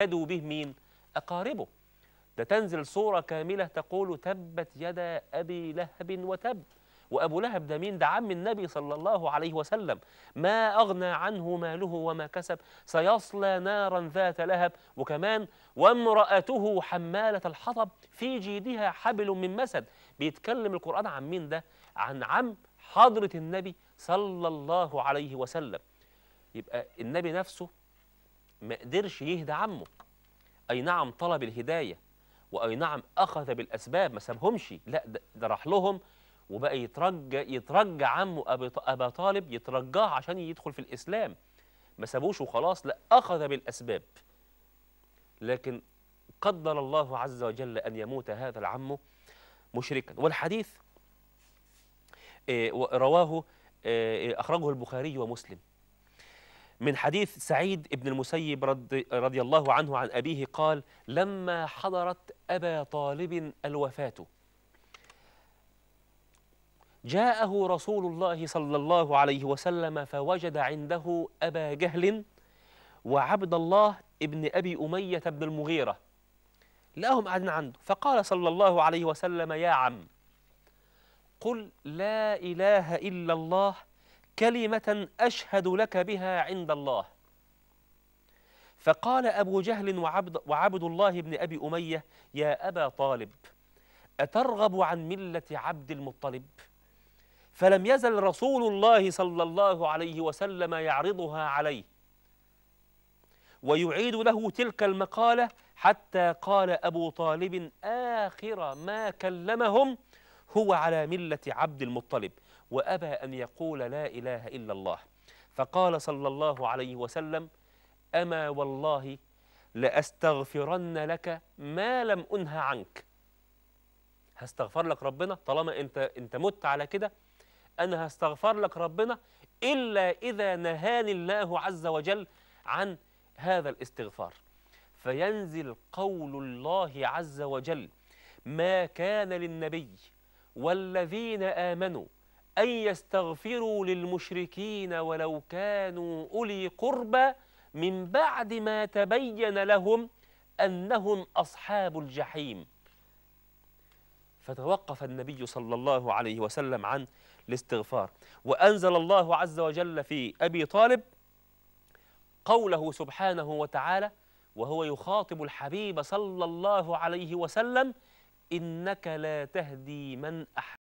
يدوا به مين؟ أقاربه. ده تنزل سورة كاملة تقول تبت يدا أبي لهب وتب. وأبو لهب ده مين؟ ده عم النبي صلى الله عليه وسلم. ما أغنى عنه ماله وما كسب سيصلى نارا ذات لهب. وكمان وامرأته حمالة الحطب في جيدها حبل من مسد. بيتكلم القرآن عن مين ده؟ عن عم حضرة النبي صلى الله عليه وسلم. يبقى النبي نفسه ما قدرش يهدى عمه. أي نعم طلب الهداية، وأي نعم أخذ بالأسباب، ما سابهمش، لا ده راح لهم وبقى يترجى عمه أبا طالب، يترجاه عشان يدخل في الإسلام. ما سابوش وخلاص، لا أخذ بالأسباب. لكن قدر الله عز وجل أن يموت هذا العم مشركا. والحديث رواه أخرجه البخاري ومسلم من حديث سعيد بن المسيب رضي الله عنه عن أبيه قال: لما حضرت أبا طالب الوفاة جاءه رسول الله صلى الله عليه وسلم فوجد عنده أبا جهل وعبد الله ابن أبي أمية بن المغيرة، لقاهم قاعدين عنده. فقال صلى الله عليه وسلم: يا عم، قل لا إله إلا الله كلمة أشهد لك بها عند الله. فقال أبو جهل وعبد الله بن أبي أمية: يا أبا طالب، أترغب عن ملة عبد المطلب؟ فلم يزل رسول الله صلى الله عليه وسلم يعرضها عليه ويعيد له تلك المقالة حتى قال أبو طالب آخر ما كلمهم: هو على ملة عبد المطلب، وأبى أن يقول لا إله إلا الله. فقال صلى الله عليه وسلم: أما والله لأستغفرن لك ما لم أنه عنك. هستغفر لك ربنا طالما أنت مت على كده، أنا هستغفر لك ربنا إلا إذا نهاني الله عز وجل عن هذا الاستغفار. فينزل قول الله عز وجل: ما كان للنبي والذين آمنوا أن يستغفروا للمشركين ولو كانوا أولي قربى من بعد ما تبين لهم أنهم أصحاب الجحيم. فتوقف النبي صلى الله عليه وسلم عن الاستغفار، وأنزل الله عز وجل في أبي طالب قوله سبحانه وتعالى وهو يخاطب الحبيب صلى الله عليه وسلم: إنك لا تهدي من أحببت